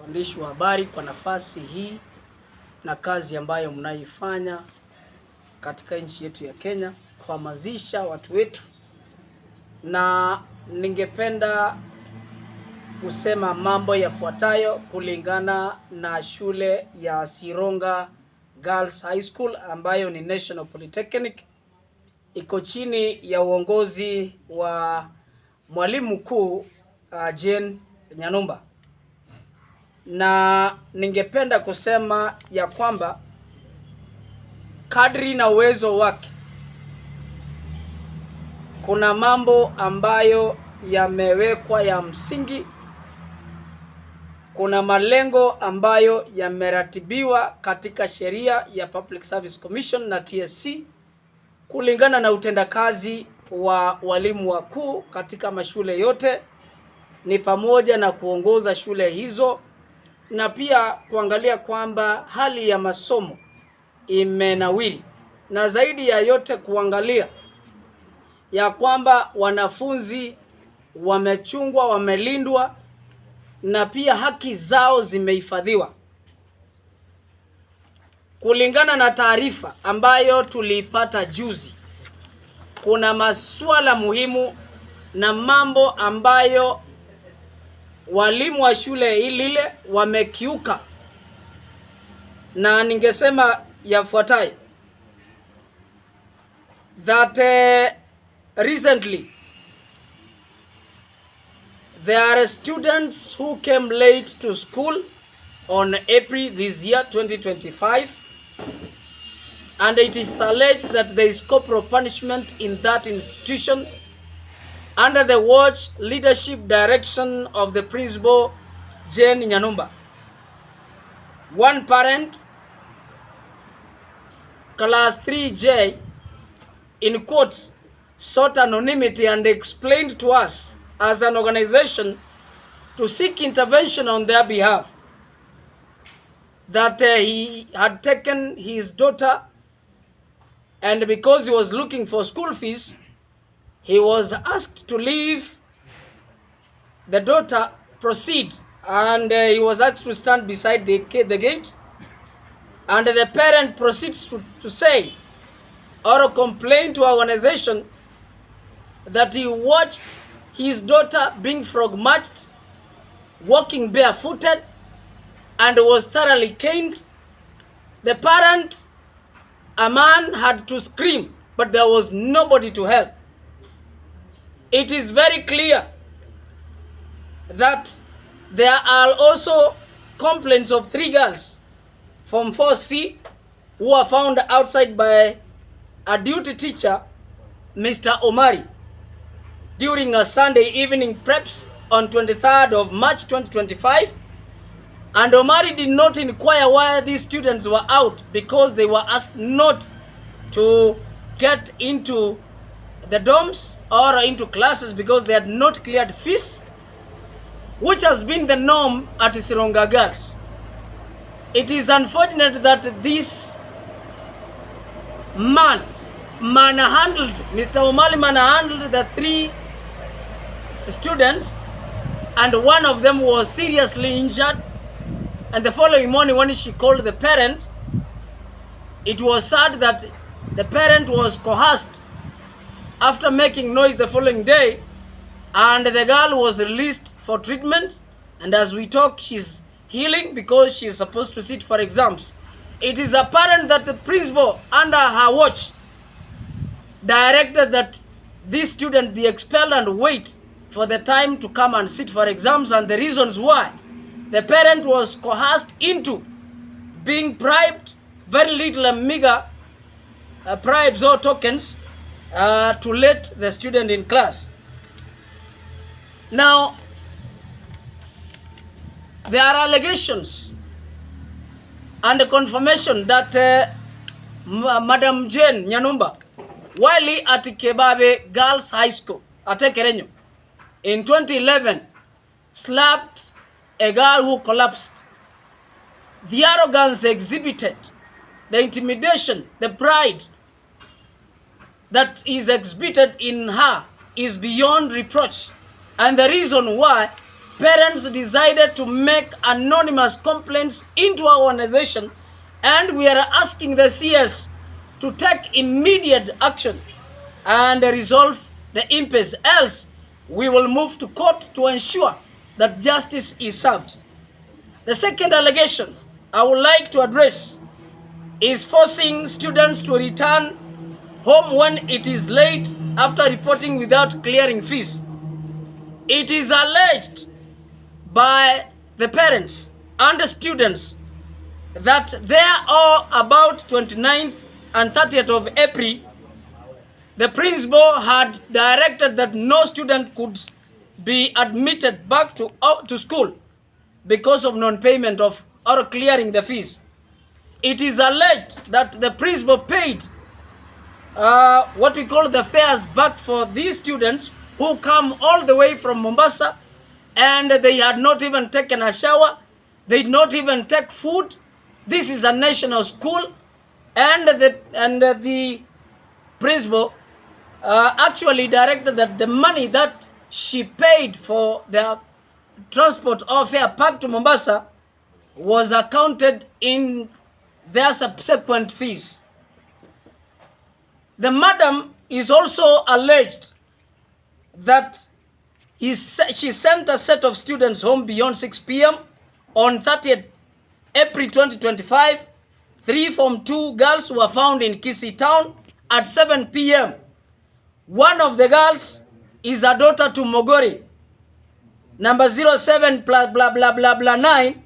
waandishi wa habari kwa nafasi hii na kazi ambayo mnaifanya katika nchi yetu ya Kenya kuhamasisha watu wetu, na ningependa kusema mambo yafuatayo kulingana na shule ya Sironga Girls High School ambayo ni National Polytechnic, iko chini ya uongozi wa mwalimu mkuu Jane Nyanumba. Na ningependa kusema ya kwamba kadri na uwezo wake kuna mambo ambayo yamewekwa ya msingi, kuna malengo ambayo yameratibiwa katika sheria ya Public Service Commission na TSC kulingana na utendakazi wa walimu wakuu katika mashule yote, ni pamoja na kuongoza shule hizo na pia kuangalia kwamba hali ya masomo imenawiri, na zaidi ya yote kuangalia ya kwamba wanafunzi wamechungwa, wamelindwa na pia haki zao zimehifadhiwa. Kulingana na taarifa ambayo tuliipata juzi, kuna masuala muhimu na mambo ambayo walimu wa shule ile wamekiuka, na ningesema yafuatayo: that recently there are students who came late to school on April this year 2025, and it is alleged that there is corporal punishment in that institution under the watch leadership direction of the principal Jane Nyanumba. One parent, class 3J, in quotes, sought anonymity and explained to us as an organization to seek intervention on their behalf that he had taken his daughter, and because he was looking for school fees, he was asked to leave the daughter, proceed, and he was asked to stand beside the gate, and the parent proceeds to say or complain to our organization that he watched his daughter being frog-marched, walking barefooted, and was thoroughly caned. The parent, a man, had to scream, but there was nobody to help. It is very clear that there are also complaints of 3 girls from 4C who are found outside by a duty teacher, Mr. Omari, during a Sunday evening preps on 23rd of March 2025. And Omari did not inquire why these students were out, because they were asked not to get into the dorms or into classes because they had not cleared fees, which has been the norm at Sironga Girls. It is unfortunate that this manhandled, Mr. Omali manhandled the 3 students, and one of them was seriously injured. And the following morning when she called the parent, it was said that the parent was coerced after making noise the following day, and the girl was released for treatment, and as we talk she's healing because she is supposed to sit for exams. It is apparent that the principal, under her watch, directed that this student be expelled and wait for the time to come and sit for exams, and the reasons why the parent was coerced into being bribed, very little and meager bribes or tokens, to let the student in class. Now, there are allegations and a confirmation that Madam Jane Nyanumba, while at Kebabe Girls High School at Kerenyo in 2011, slapped a girl who collapsed. The arrogance exhibited, the intimidation, the pride that is exhibited in her is beyond reproach. And the reason why parents decided to make anonymous complaints into our organization, and we are asking the CS to take immediate action and resolve the impasse. Else, we will move to court to ensure that justice is served. The second allegation I would like to address is forcing students to return home when it is late after reporting without clearing fees. It is alleged by the parents and the students that there are about 29th and 30th of April, the principal had directed that no student could be admitted back to school because of non-payment of or clearing the fees. It is alleged that the principal paid what we call the fares back for these students who come all the way from Mombasa, and they had not even taken a shower, they did not even take food. This is a national school, and the principal actually directed that the money that she paid for their transport or fare back to Mombasa was accounted in their subsequent fees. The madam is also alleged that she sent a set of students home beyond 6 p.m. on 30th April 2025. 3 Form 2 girls were found in Kisii town at 7 p.m. One of the girls is a daughter to Mongori, number 07 blah blah blah blah blah 9,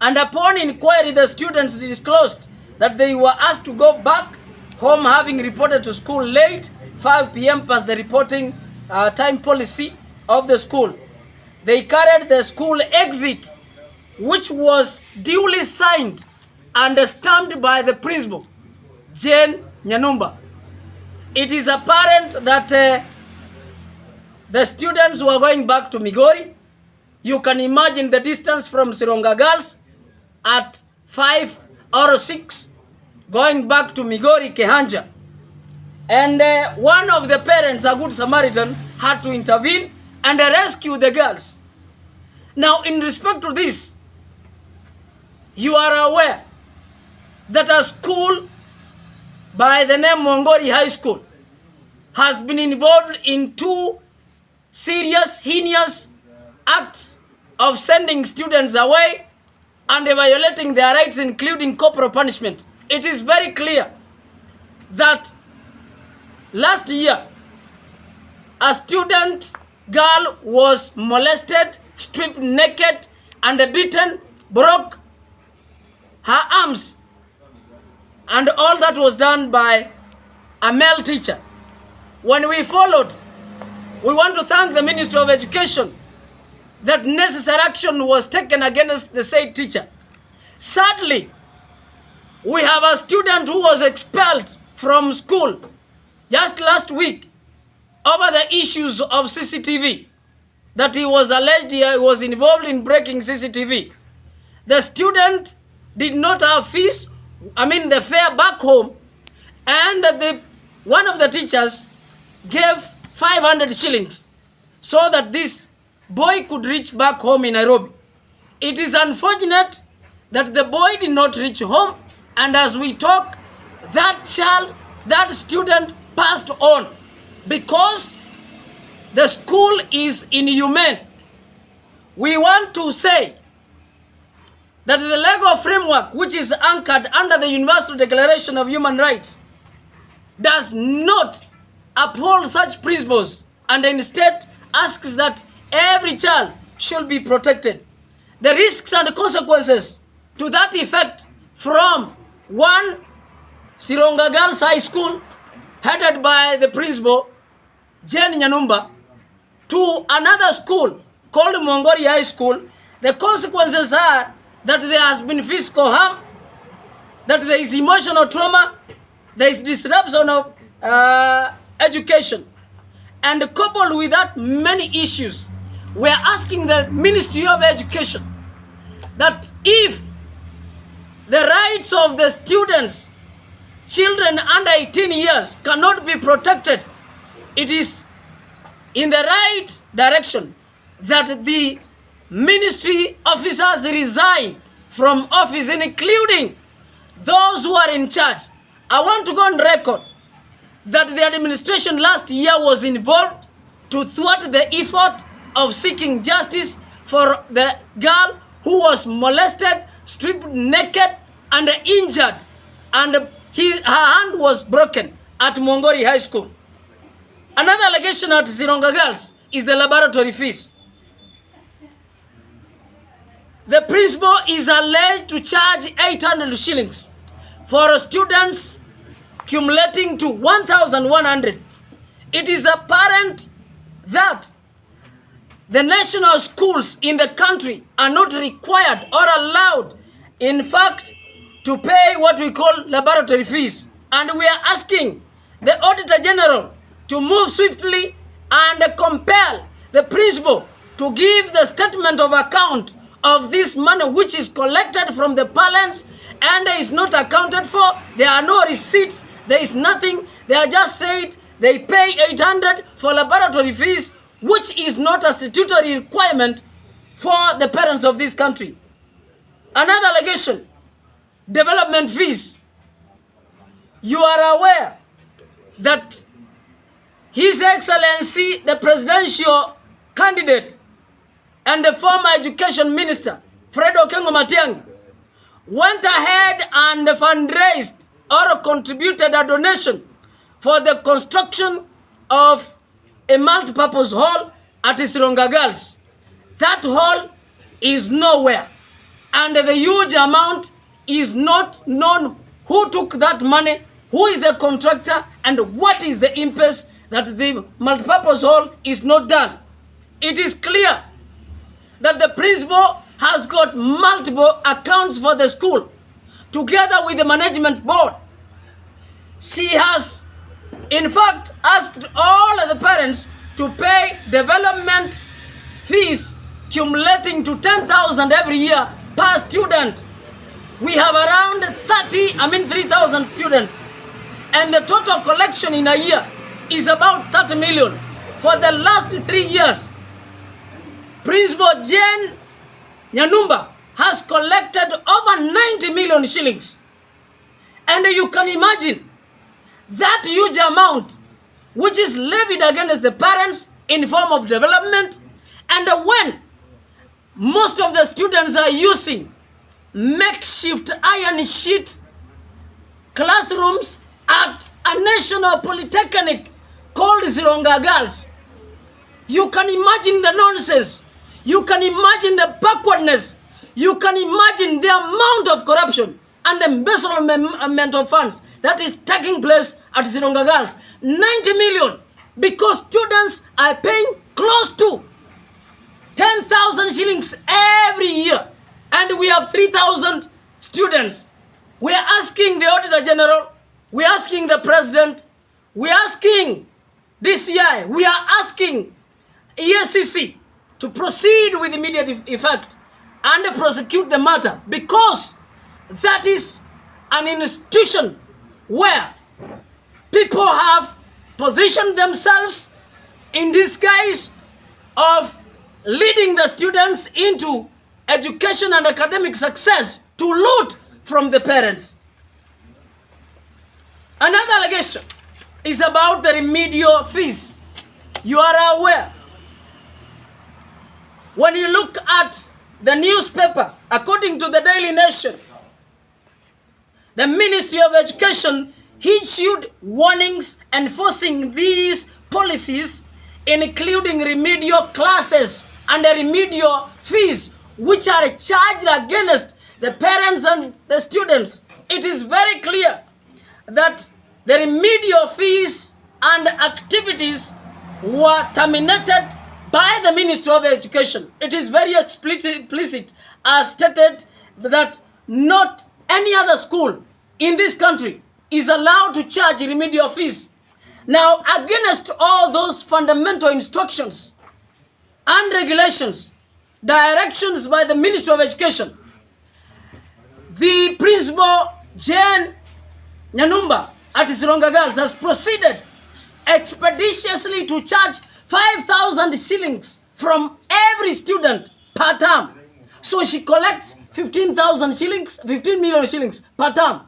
and upon inquiry the students disclosed that they were asked to go back home having reported to school late 5 p.m. past the reporting time policy of the school. They carried the school exit, which was duly signed and stamped by the principal, Nyanumba. It is apparent that the students were going back to Mongori. You can imagine the distance from Sironga girls at 5 or 6 going back to Mongori Kehanja. And one of the parents, a good Samaritan, had to intervene and rescue the girls. Now, in respect to this, you are aware that a school by the name Mongori High School has been involved in 2 serious, heinous acts of sending students away and violating their rights, including corporal punishment. It is very clear that last year, a student girl was molested, stripped naked, and beaten, broke her arms, and all that was done by a male teacher. When we followed, we want to thank the Ministry of Education that necessary action was taken against the said teacher. Sadly, we have a student who was expelled from school just last week over the issues of CCTV, that he was alleged he was involved in breaking CCTV. The student did not have fees, the fare back home, and one of the teachers gave 500 shillings so that this boy could reach back home in Nairobi. It is unfortunate that the boy did not reach home, and as we talk, that student passed on because the school is inhumane. We want to say that the legal framework, which is anchored under the Universal Declaration of Human Rights, does not uphold such principles, and instead asks that every child should be protected. The risks and the consequences to that effect from one Sironga Girls High School, headed by the principal, Nyanumba, to another school called Mongori High School, the consequences are that there has been physical harm, that there is emotional trauma, there is disruption of education, and coupled with that many issues. We are asking the Ministry of Education that if the rights of the students, children under 18 years, cannot be protected, it is in the right direction that the ministry officers resigned from office, including those who are in charge. I want to go on record that the administration last year was involved to thwart the effort of seeking justice for the girl who was molested, stripped naked, and injured, and her hand was broken at Mongori High School. Another allegation at Sironga girls is the laboratory fees. The principal is alleged to charge 800 shillings for students, accumulating to 1,100. It is apparent that the national schools in the country are not required or allowed, in fact, to pay what we call laboratory fees. And we are asking the Auditor General to move swiftly and compel the principal to give the statement of account of this money which is collected from the parents and is not accounted for. There are no receipts. There is nothing. They are just said they pay 800 for laboratory fees, which is not a statutory requirement for the parents of this country. Another allegation, development fees. You are aware that His Excellency, the presidential candidate and the former education minister, Fred Okengo Matiang'i, went ahead and fundraised or contributed a donation for the construction of a multi-purpose hall at Sironga Girls. That hall is nowhere, and the huge amount is not known who took that money, who is the contractor, and what is the impasse that the multi-purpose hall is not done. It is clear that the principal has got multiple accounts for the school together with the management board. She has, in fact, asked all of the parents to pay development fees accumulating to 10,000 every year per student. We have around 3,000 students, and the total collection in a year is about 30 million. For the last 3 years, Principal Jane Nyanumba has collected over 90 million shillings. And you can imagine that huge amount which is levied against the parents in form of development, and when most of the students are using makeshift iron sheet classrooms at a national polytechnic called Sironga Girls. You can imagine the nonsense. You can imagine the backwardness. You can imagine the amount of corruption and embezzlement of funds that is taking place at Sironga Girls. 90 million, because students are paying close to 10,000 shillings every year, and we have 3,000 students. We are asking the Auditor General, we are asking the President, we are asking DCI, we are asking EGESUA to proceed with immediate effect and prosecute the matter, because that is an institution where people have positioned themselves in disguise of leading the students into education and academic success to loot from the parents. Another allegation is about the remedial fees. You are aware, when you look at the newspaper, according to the Daily Nation, the Ministry of Education issued warnings enforcing these policies, including remedial classes and the remedial fees, which are charged against the parents and the students. It is very clear that the remedial fees and activities were terminated by the Ministry of Education. It is very explicit as stated that not any other school in this country is allowed to charge remedial fees. Now, against all those fundamental instructions and regulations, directions by the Ministry of Education, the Principal Jane Nyanumba at Sironga Girls has proceeded expeditiously to charge 5,000 shillings from every student per term. So she collects 15,000 shillings, 15 million shillings per term.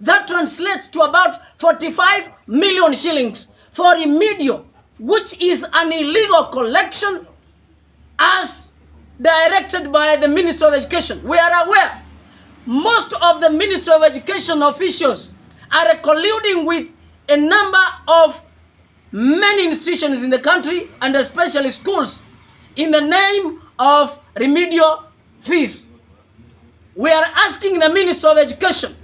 That translates to about 45 million shillings for remedial, which is an illegal collection as directed by the Minister of Education. We are aware most of the Minister of Education officials are colluding with a number of many institutions in the country, and especially schools, in the name of remedial fees. We are asking the Minister of Education,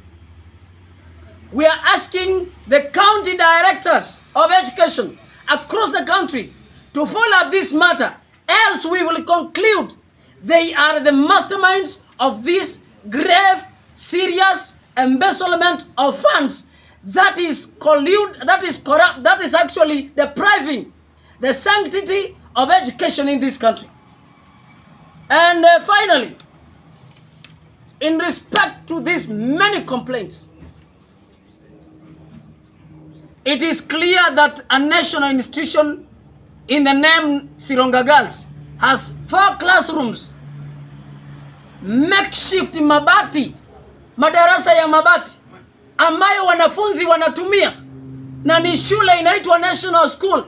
we are asking the county directors of education across the country to follow up this matter, else we will conclude they are the masterminds of this grave, serious embezzlement of funds that is corrupt, that is actually depriving the sanctity of education in this country. And finally, in respect to these many complaints, it is clear that a national institution in the name Sironga Girls has 4 classrooms, makeshift mabati, madarasa ya mabati ambayo wanafunzi wanatumia, na ni shule inaitwa National School.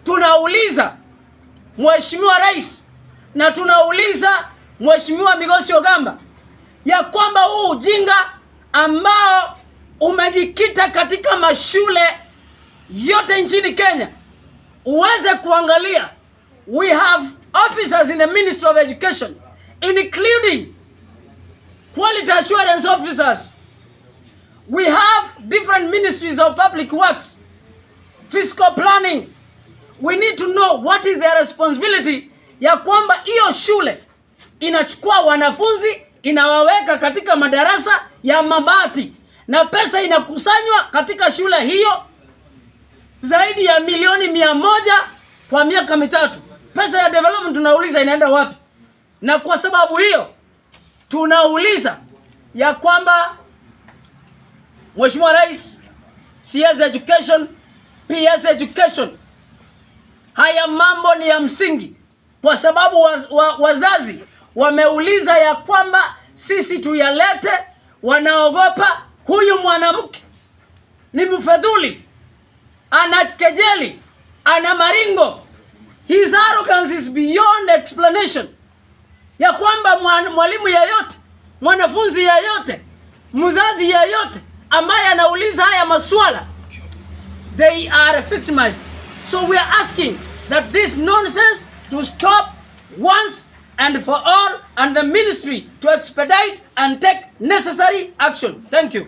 Tunauliza Mheshimiwa Rais na tunauliza Mheshimiwa Migosi Ogamba ya kwamba huu ujinga ambao umejikita katika mashule yote nchini Kenya uweze kuangalia. We have officers in the Ministry of Education, including quality assurance officers. We have different ministries of public works, fiscal planning. We need to know what is their responsibility, ya kwamba hiyo shule inachukua wanafunzi inawaweka katika madarasa ya mabati, na pesa inakusanywa katika shule hiyo zaidi ya milioni 100 kwa miaka mitatu. Pesa ya development tunauliza inaenda wapi? Na kwa sababu hiyo tunauliza ya kwamba Mheshimiwa Rais, CS Education, PS Education, haya mambo ni ya msingi, kwa sababu wazazi wameuliza ya kwamba sisi tuyalete, wanaogopa huyu mwanamke ni mfedhuli, ana kejeli, ana maringo. His arrogance is beyond explanation, ya kwamba mwalimu yeyote, mwanafunzi yeyote, mzazi yeyote ambaye anauliza haya maswala, they are victimized. So we are asking that this nonsense to stop once and for all, and the ministry to expedite and take necessary action. Thank you.